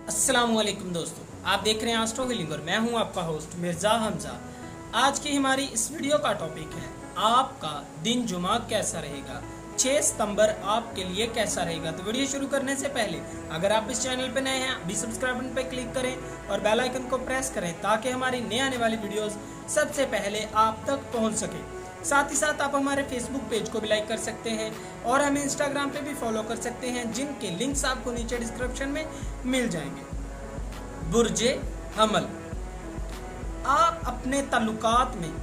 अस्सलाम वालेकुम दोस्तों, आप देख रहे हैं एस्ट्रो हीलिंग और मैं हूं आपका होस्ट मिर्ज़ा हमजा। आज की हमारी इस वीडियो का टॉपिक है आपका दिन जुमा कैसा रहेगा, 6 सितंबर आपके लिए कैसा रहेगा। तो वीडियो शुरू करने से पहले अगर आप इस चैनल पर नए हैं अभी सब्सक्राइब बटन पर क्लिक करें और बेल आइकन को प्रेस करें ताकि हमारी नए आने वाली वीडियोस सबसे पहले आप तक पहुंच सके। साथ ही साथ आप हमारे फेसबुक पेज को भी लाइक कर सकते हैं और हमें इंस्टाग्राम पे भी फॉलो कर सकते हैं, जिनके लिंक्स आपको नीचे डिस्क्रिप्शन में मिल जाएंगे। बुर्जे हमल, आप अपने ताल्लुकात में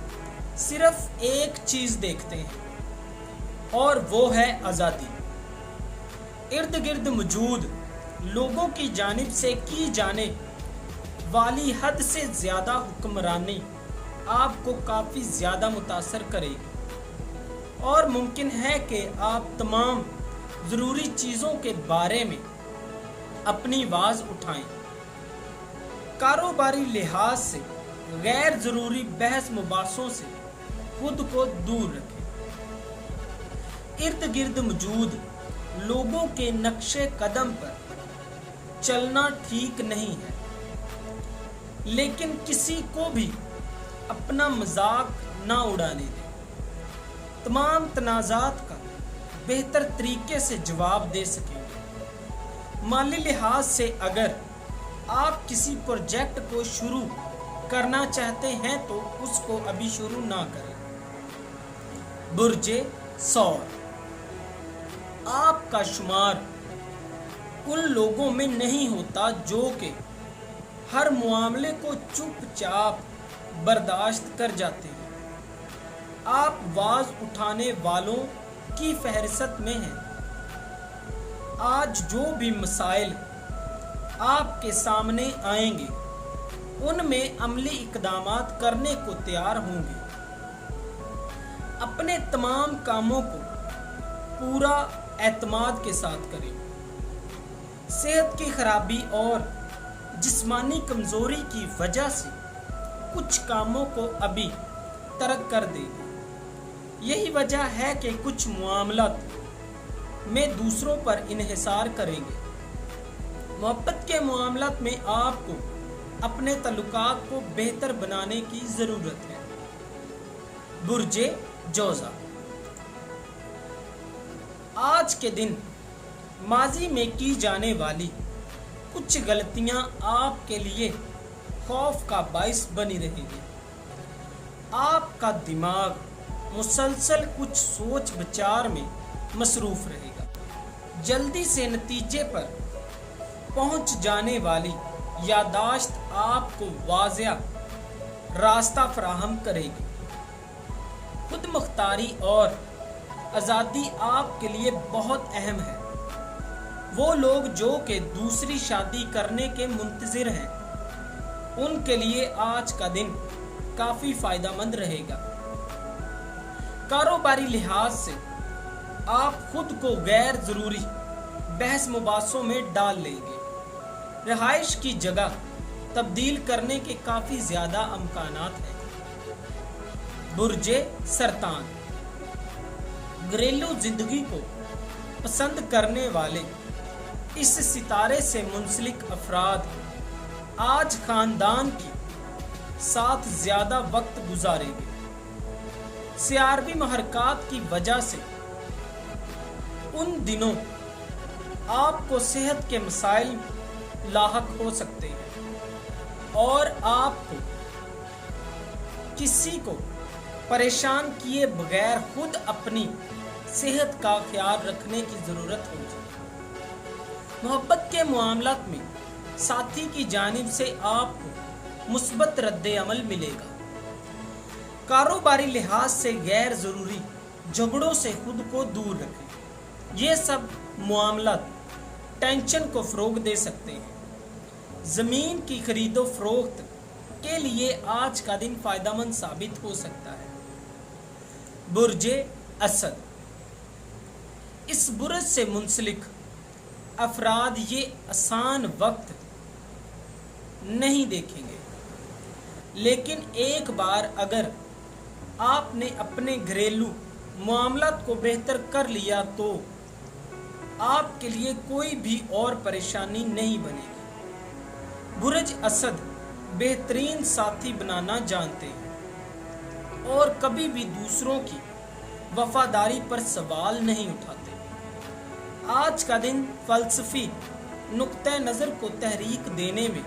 सिर्फ एक चीज देखते हैं और वो है आज़ादी। इर्द गिर्द मौजूद लोगों की जानिब से की जाने वाली हद से ज्यादा हुक्मरानी आपको काफ़ी ज़्यादा मुतासर करेगी और मुमकिन है कि आप तमाम ज़रूरी चीज़ों के बारे में अपनी आवाज़ उठाएं। कारोबारी लिहाज से गैर ज़रूरी बहस मुबासों से खुद को दूर रखें। इर्द गिर्द मौजूद लोगों के नक्शे कदम पर चलना ठीक नहीं है, लेकिन किसी को भी अपना मजाक ना उड़ाने दें। तमाम तनाज़ात का बेहतर तरीके से जवाब दे सकेंगे। माली लिहाज से अगर आप किसी प्रोजेक्ट को शुरू करना चाहते हैं तो उसको अभी शुरू ना करें। बुर्जे सौर, आपका शुमार उन लोगों में नहीं होता जो कि हर मामले को चुपचाप बर्दाश्त कर जाते हैं। आप आवाज उठाने वालों की फहरिस्त में हैं। आज जो भी मसाइल आपके सामने आएंगे उनमें अमली इकदामात करने को तैयार होंगे। अपने तमाम कामों को पूरा एतमाद के साथ करें। सेहत की खराबी और जिस्मानी कमजोरी की वजह से कुछ कामों को अभी तर्क कर देंगे। यही वजह है कि कुछ मामलात में दूसरों पर इन्हिसार करेंगे। मोहब्बत के मामलात में आपको अपने ताल्लुकात को बेहतर बनाने की जरूरत है। बुर्जे जोजा, आज के दिन माजी में की जाने वाली कुछ गलतियां आपके लिए खौफ का बाइस बनी रहेगी। आपका दिमाग मुसलसल कुछ सोच विचार में मसरूफ रहेगा। जल्दी से नतीजे पर पहुंच जाने वाली यादाश्त आपको वाज़िया रास्ता फराहम करेगी। खुद मुख्तारी और आज़ादी आपके लिए बहुत अहम है। वो लोग जो कि दूसरी शादी करने के मुंतज़िर हैं उनके लिए आज का दिन काफी फायदेमंद रहेगा। कारोबारी लिहाज से आप खुद को गैर जरूरी बहस मुबासों में डाल लेंगे। रिहाइश की जगह तब्दील करने के काफी ज्यादा अमकानात हैं। बुर्जे सरतान, घरेलू जिंदगी को पसंद करने वाले इस सितारे से मुंसलिक अफराद आज खानदान की साथ ज्यादा वक्त गुजारेंगे। सियारवी महरकात की वजह से उन दिनों आपको सेहत के मसाइल लाहक हो सकते हैं और आपको किसी को परेशान किए बगैर खुद अपनी सेहत का ख्याल रखने की जरूरत होगी। मोहब्बत के मामलात में साथी की जानिब से आपको मुस्बत रद्द अमल मिलेगा। कारोबारी लिहाज से गैर जरूरी झगड़ों से खुद को दूर रखें। ये सब मामलात टेंशन को फरोग दे सकते हैं। जमीन की खरीदो फरोख्त के लिए आज का दिन फायदेमंद साबित हो सकता है। बुर्जे असद, इस बुर्ज से मुंसलिक अफराद ये आसान वक्त नहीं देखेंगे, लेकिन एक बार अगर आपने अपने घरेलू मामलात को बेहतर कर लिया तो आपके लिए कोई भी और परेशानी नहीं बनेगी। बुर्ज असद बेहतरीन साथी बनाना जानते हैं और कभी भी दूसरों की वफादारी पर सवाल नहीं उठाते। आज का दिन फलसफी नुक्ते नज़र को तहरीक देने में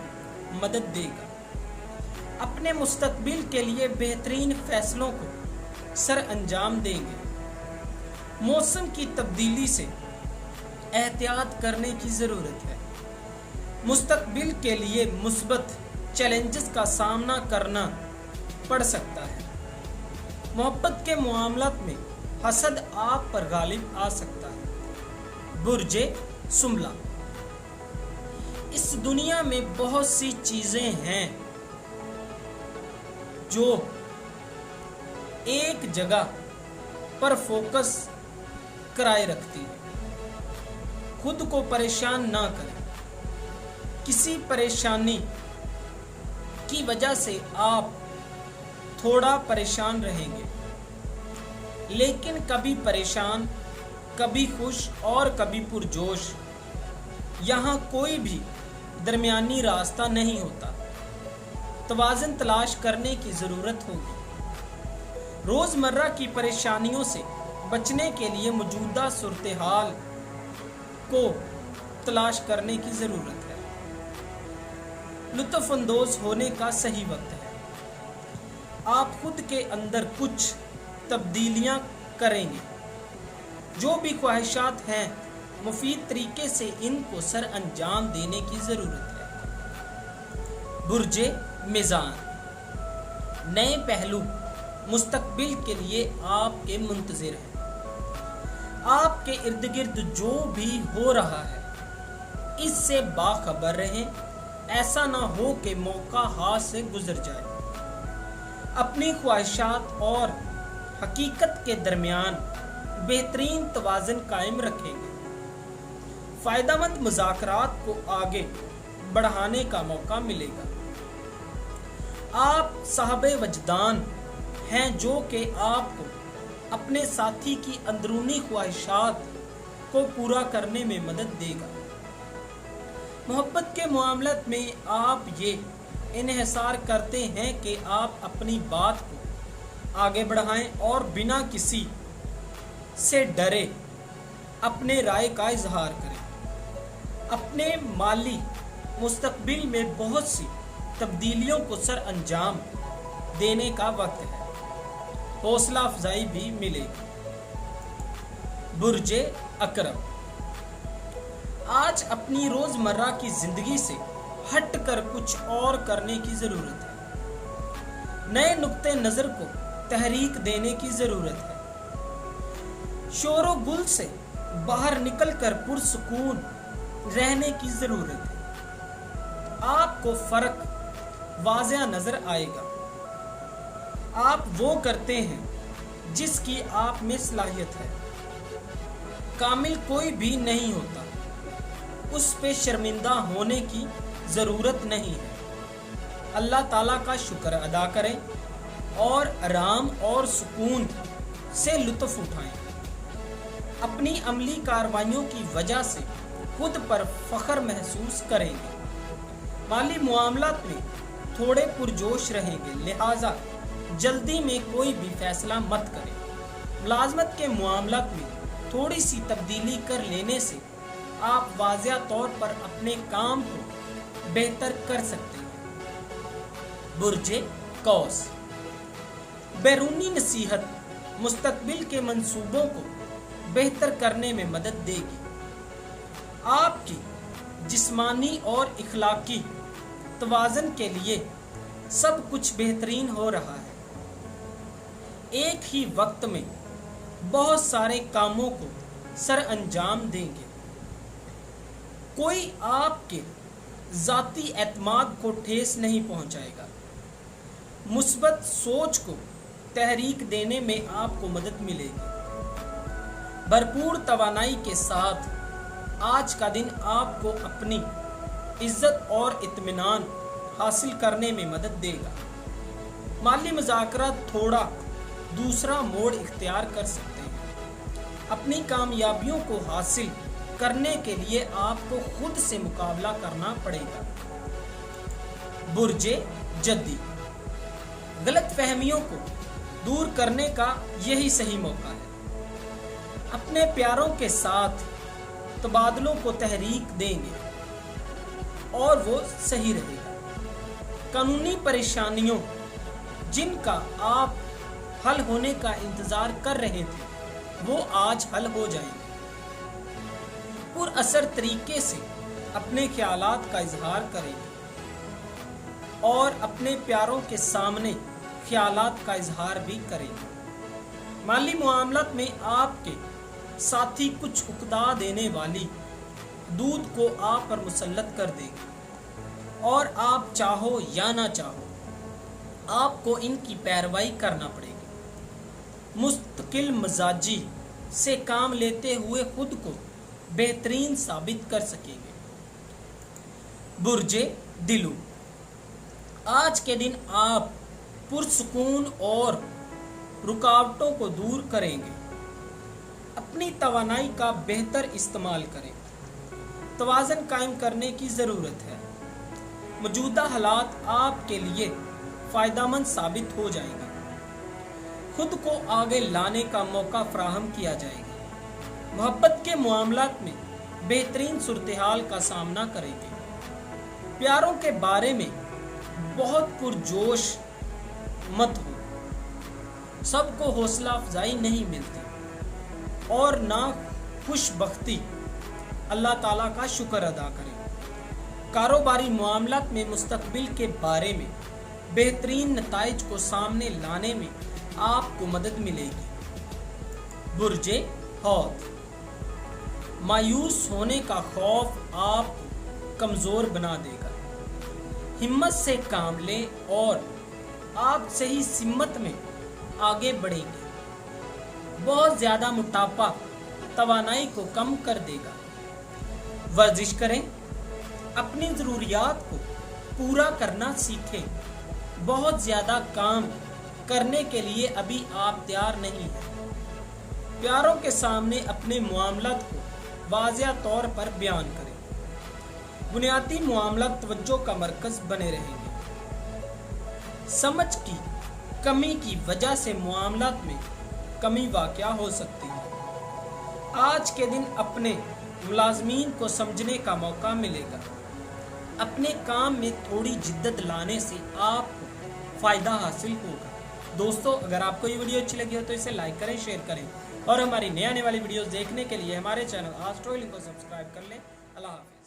मदद देगा। अपने मुस्तकबिल के लिए बेहतरीन फैसलों को सर अंजाम देंगे। मौसम की तब्दीली से एहतियात करने की ज़रूरत है। मुस्तकबिल के लिए मुस्बत चैलेंजेस का सामना करना पड़ सकता है। मोहब्बत के मामलात में हसद आप पर गालिब आ सकता है। बुर्जे सुमला, इस दुनिया में बहुत सी चीजें हैं जो एक जगह पर फोकस कराए रखती है। खुद को परेशान ना करें। किसी परेशानी की वजह से आप थोड़ा परेशान रहेंगे, लेकिन कभी परेशान, कभी खुश और कभी पुरजोश। यहाँ कोई भी दरमियानी रास्ता नहीं होता। तवाज़ुन तलाश करने की ज़रूरत होगी। रोज़मर्रा की परेशानियों से बचने के लिए मौजूदा सूरत-ए-हाल को तलाश करने की ज़रूरत है। लुत्फ़ अंदोज़ होने का सही वक्त है। आप खुद के अंदर कुछ तब्दीलियां करेंगे। जो भी ख्वाहिशात हैं, मुफीद तरीके से इनको सर अंजाम देने की ज़रूरत है। बुर्जे मिज़ान, नए पहलू मुस्तकबिल के लिए आपके मुंतज़िर हैं। आपके इर्द गिर्द जो भी हो रहा है, इससे बाखबर रहें। ऐसा ना हो कि मौका हाथ से गुजर जाए। अपनी ख्वाहिशात और हकीकत के दरमियान बेहतरीन तवाज़ुन कायम रखेंगे। फ़ायदेमंद मुज़ाकरात को आगे बढ़ाने का मौका मिलेगा। आप साहबे वजदान हैं जो कि आपको अपने साथी की अंदरूनी ख्वाहिशात को पूरा करने में मदद देगा। मोहब्बत के मामले में आप ये इन्हिसार करते हैं कि आप अपनी बात को आगे बढ़ाएं और बिना किसी से डरे अपने राय का इजहार करें। अपने माली मुस्तकबिल में बहुत सी तब्दीलियों को सर अंजाम देने का वक्त है। हौसला अफजाई भी मिलेगी। बुर्जे अकरम, आज अपनी रोज़मर्रा की ज़िंदगी से हट कर कुछ और करने की ज़रूरत है। नए नुक्ते नज़र को तहरीक देने की ज़रूरत है। शोरो गुल से बाहर निकल कर पुरसुकून रहने की ज़रूरत है। आपको फ़र्क वाज़ेह नज़र आएगा। आप वो करते हैं जिसकी आप में सलाहियत है। कामिल कोई भी नहीं होता, उस पे शर्मिंदा होने की ज़रूरत नहीं है। अल्लाह ताला का शुक्र अदा करें और आराम और सुकून से लुत्फ़ उठाएं। अपनी अमली कार्रवाइयों की वजह से खुद पर फ़ख्र महसूस करेंगे। माली मामलात में थोड़े पुरजोश रहेंगे, लिहाजा जल्दी में कोई भी फैसला मत करें। मुलाजमत के मामलात में थोड़ी सी तब्दीली कर लेने से आप वाज़ेह तौर पर अपने काम को बेहतर कर सकते हैं। बुर्जे कौस, बैरूनी नसीहत मुस्तकबिल के मंसूबों को बेहतर करने में मदद देगी। आपकी जिस्मानी और इखलाकी तवाज़ुन के लिए सब कुछ बेहतरीन हो रहा है। एक ही वक्त में बहुत सारे कामों को सर अंजाम देंगे। कोई आपके ज़ाती एतमाद को ठेस नहीं पहुंचाएगा। मुस्बत सोच को तहरीक देने में आपको मदद मिलेगी। भरपूर तवानाई के साथ आज का दिन आपको अपनी इज्जत और इत्मीनान हासिल करने में मदद देगा। माली मुज़ाकरात थोड़ा दूसरा मोड़ इख्तियार कर सकते हैं। अपनी कामयाबियों को हासिल करने के लिए आपको खुद से मुकाबला करना पड़ेगा। बुर्ज जद्दी। गलत फहमियों को दूर करने का यही सही मौका है। अपने प्यारों के साथ तबादलों को तहरीक देंगे और वो सही रहेगा। कानूनी परेशानियों जिनका आप हल होने का इंतजार कर रहे थे वो आज हल हो जाएंगे। पुरअसर तरीके से अपने ख्यालात का इजहार करेंगे और अपने प्यारों के सामने ख्यालात का इजहार भी करेंगे। माली मामलात में आपके साथी कुछ उकता देने वाली दूध को आप पर मुसल्लत कर देंगे और आप चाहो या ना चाहो आपको इनकी पैरवाई करना पड़ेगी। मुस्तकिल मजाजी से काम लेते हुए खुद को बेहतरीन साबित कर सकेंगे। बुर्जे दिलू, आज के दिन आप पुरसुकून और रुकावटों को दूर करेंगे। अपनी तवानाई का बेहतर इस्तेमाल करें। तवाज़न कायम करने की ज़रूरत है। मौजूदा हालात आपके लिए फ़ायदेमंद साबित हो जाएंगे। खुद को आगे लाने का मौका फराहम किया जाएगा। मोहब्बत के मामलात में बेहतरीन सूरत-ए-हाल का सामना करेंगे। प्यारों के बारे में बहुत पुरजोश मत हो। सबको हौसला अफजाई नहीं मिलती और ना खुशबख्ती। अल्लाह ताला का शुक्र अदा करें। कारोबारी मामलात में मुस्तकबिल के बारे में बेहतरीन नताइज को सामने लाने में आपको मदद मिलेगी। बुर्जे हौत, मायूस होने का खौफ आपको कमज़ोर बना देगा। हिम्मत से काम लें और आप सही सिमत में आगे बढ़ेंगे। बहुत ज़्यादा मोटापा तवानाई को कम कर देगा। वर्जिश करें। अपनी ज़रूरियात को पूरा करना सीखें। बहुत ज़्यादा काम करने के लिए अभी आप तैयार नहीं हैं। प्यारों के सामने अपने मामलात को वाज़िया तौर पर बयान करें। बुनियादी मामलात तवज्जो का मरकज़ बने रहेंगे। समझ की कमी की वजह से मामलात में कमी वाक़या हो सकती है। आज के दिन अपने मुलाजमीन को समझने का मौका मिलेगा। अपने काम में थोड़ी जिद्दत लाने से आपको फ़ायदा हासिल होगा। दोस्तों, अगर आपको ये वीडियो अच्छी लगी हो तो इसे लाइक करें, शेयर करें और हमारी नए आने वाली वीडियोस देखने के लिए हमारे चैनल एस्ट्रो हीलिंग को सब्सक्राइब कर लें। अल्लाह हाफ़िज़।